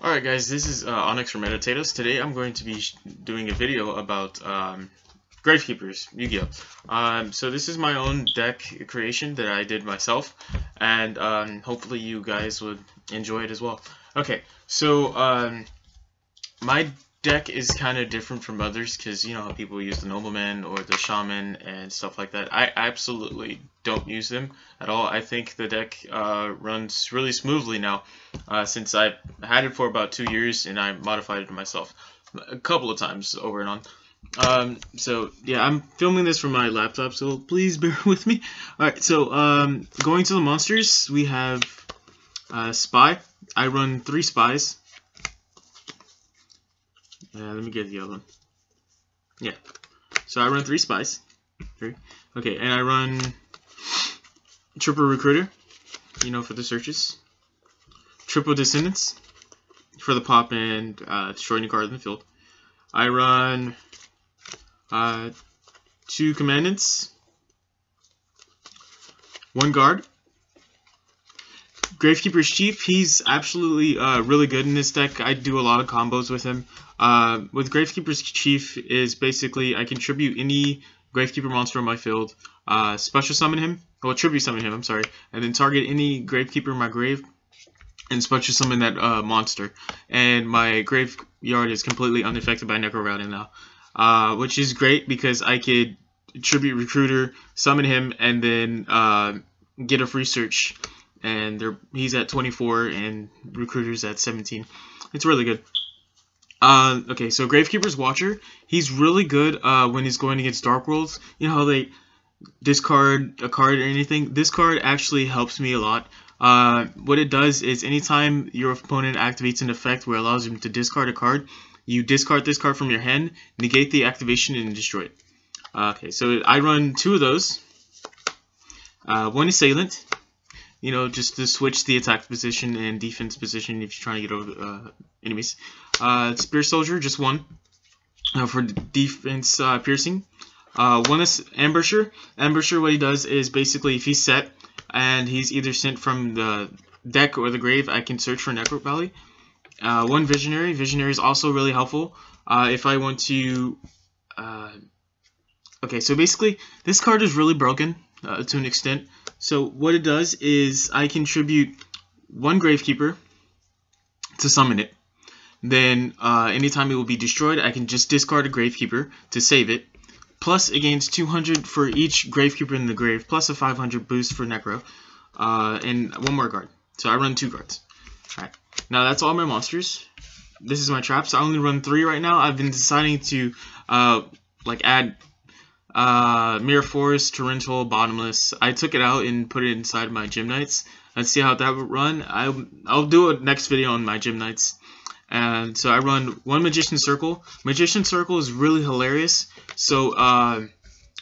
Alright guys, this is Onyx from Anotatos. Today I'm going to be doing a video about Gravekeepers, Yu-Gi-Oh! So this is my own deck creation that I did myself, and hopefully you guys would enjoy it as well. Okay, so my deck is kind of different from others because you know how people use the Nobleman or the Shaman and stuff like that. I absolutely don't use them at all. I think the deck runs really smoothly now since I've had it for about 2 years and I modified it myself a couple of times over and on. So yeah, I'm filming this from my laptop, so please bear with me. Alright, so going to the monsters, we have Spy. I run 3 Spies. Let me get the other one. Yeah. So I run 3 Spies. 3. Okay, and I run Triple Recruiter, you know, for the searches. Triple Descendants for the pop and destroy any card in the field. I run 2 Commandants, 1 Guard. Gravekeeper's Chief, he's absolutely really good in this deck. I do a lot of combos with him. With Gravekeeper's Chief is basically I can tribute any Gravekeeper monster on my field, special summon him, well tribute summon him, I'm sorry, and then target any Gravekeeper in my grave and special summon that monster. And my graveyard is completely unaffected by Necro Routing now, which is great because I could tribute Recruiter, summon him, and then get a free search. And he's at 24 and Recruiter's at 17. It's really good. Okay, so Gravekeeper's Watcher, he's really good when he's going against Dark Worlds. You know how they discard a card or anything? This card actually helps me a lot. What it does is anytime your opponent activates an effect where it allows him to discard a card, you discard this card from your hand, negate the activation, and destroy it. Okay, so I run 2 of those. 1 Assailant. You know, just to switch the attack position and defense position if you're trying to get over enemies. Spear Soldier, just 1 for defense piercing. 1 is Ambusher. Ambusher, what he does is basically if he's set and he's either sent from the deck or the grave, I can search for Necro Valley. 1 Visionary. Visionary is also really helpful if I want to. Okay, so basically this card is really broken to an extent. So what it does is I can tribute 1 Gravekeeper to summon it. Then anytime it will be destroyed, I can just discard a Gravekeeper to save it. Plus it gains 200 for each Gravekeeper in the grave, plus a 500 boost for Necro. And 1 more guard. So I run 2 guards. Alright. Now that's all my monsters. This is my traps. I only run 3 right now. I've been deciding to add Mirror Forest, Torrential, Bottomless. I took it out and put it inside my Gym Knights. Let's see how that would run. I'll do a next video on my Gym Knights. And so I run 1 Magician Circle. Magician Circle is really hilarious. So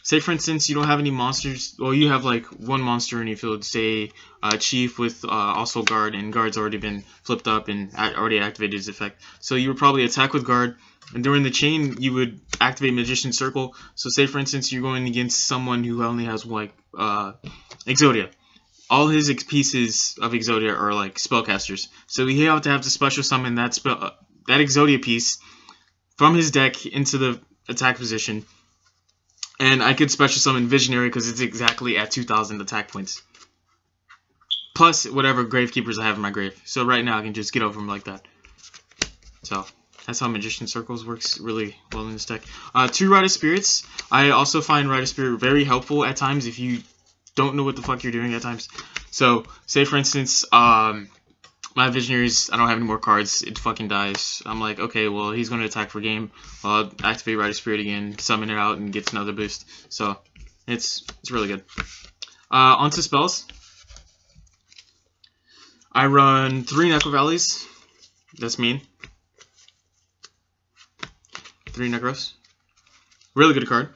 say for instance you don't have any monsters, well you have like 1 monster in your field, say Chief with also Guard, and Guard's already been flipped up and already activated his effect. So you would probably attack with Guard, and during the chain you would activate Magician Circle. So say for instance you're going against someone who only has like Exodia. All his pieces of Exodia are like spellcasters. So he have to special summon that that Exodia piece from his deck into the attack position. And I could special summon Visionary because it's exactly at 2,000 attack points. Plus whatever Gravekeepers I have in my grave. So right now I can just get over them like that. So that's how Magician Circles works really well in this deck. 2 Rite of Spirits. I also find Rite of Spirit very helpful at times if you don't know what the fuck you're doing at times. So say for instance my Visionaries, I don't have any more cards, it fucking dies. I'm like, okay, well he's going to attack for game. I'll activate Rite of Spirit again, summon it out, and gets another boost. So it's really good. Onto spells. I run 3 Necro Valleys. That's mean. 3 Necros. Really good card.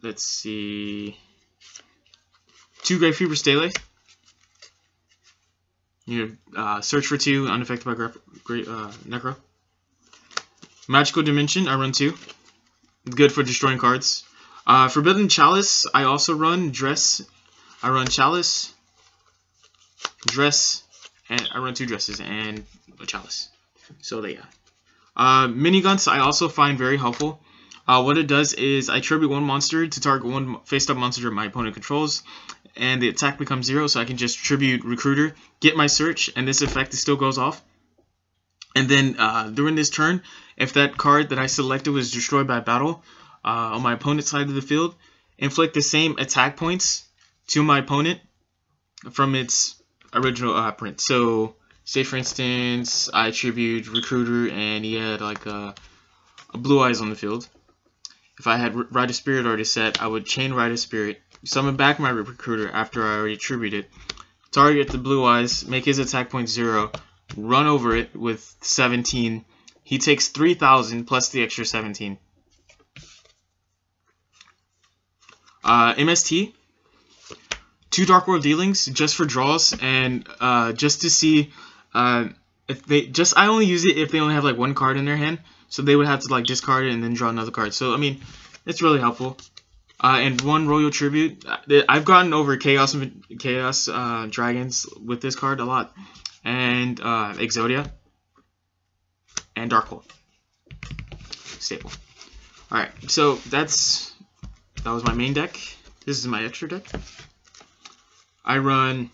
Let's see. 2 Gravekeeper Stele. You search for 2, unaffected by Necro. Magical Dimension, I run 2. Good for destroying cards. Forbidden Chalice, I also run Dress. I run Chalice. dress, and I run 2 dresses and a chalice. So yeah. Miniguns I also find very helpful. What it does is I tribute 1 monster to target 1 face-up monster my opponent controls, and the attack becomes 0, so I can just tribute Recruiter, get my search, and this effect still goes off. And then during this turn, if that card that I selected was destroyed by battle on my opponent's side of the field, inflict the same attack points to my opponent from its original print. So, say for instance, I tribute Recruiter and he had like a Blue Eyes on the field. If I had Rite of Spirit already set, I would chain Rite of Spirit, summon back my Recruiter after I already tributed, target the Blue Eyes, make his attack point 0, run over it with 17. He takes 3,000 plus the extra 17. MST, 2 Dark World dealings just for draws and just to see if they I only use it if they only have like 1 card in their hand, so they would have to like discard it and then draw another card. So I mean, it's really helpful. And 1 Royal Tribute. I've gotten over Chaos Dragons with this card a lot, and Exodia and Darkhold. Staple. All right, so that was my main deck. This is my extra deck. I run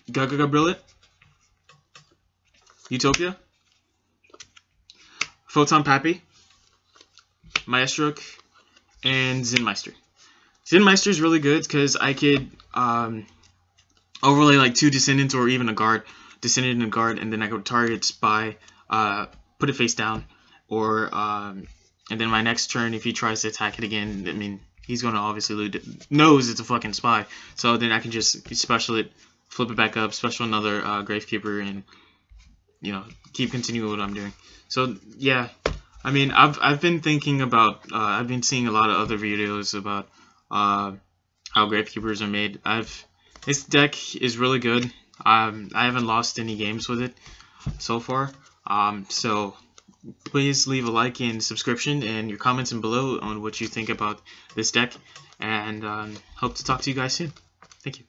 Gaga Brilliant, Utopia, Photon Pappy, Maestrook, and Zinmeister. Zinmeister is really good because I could overlay like 2 Descendants or even a guard, Descendant and a guard, and then I could target Spy, put it face down, or and then my next turn if he tries to attack it again, I mean, he's gonna obviously knows it's a fucking Spy, so then I can just special it, flip it back up, special another Gravekeeper, and you know, keep continuing what I'm doing. So yeah, I mean, I've been thinking about I've been seeing a lot of other videos about how Gravekeepers are made. This deck is really good. I haven't lost any games with it so far. So please leave a like and subscription and your comments in below on what you think about this deck, and hope to talk to you guys soon. Thank you.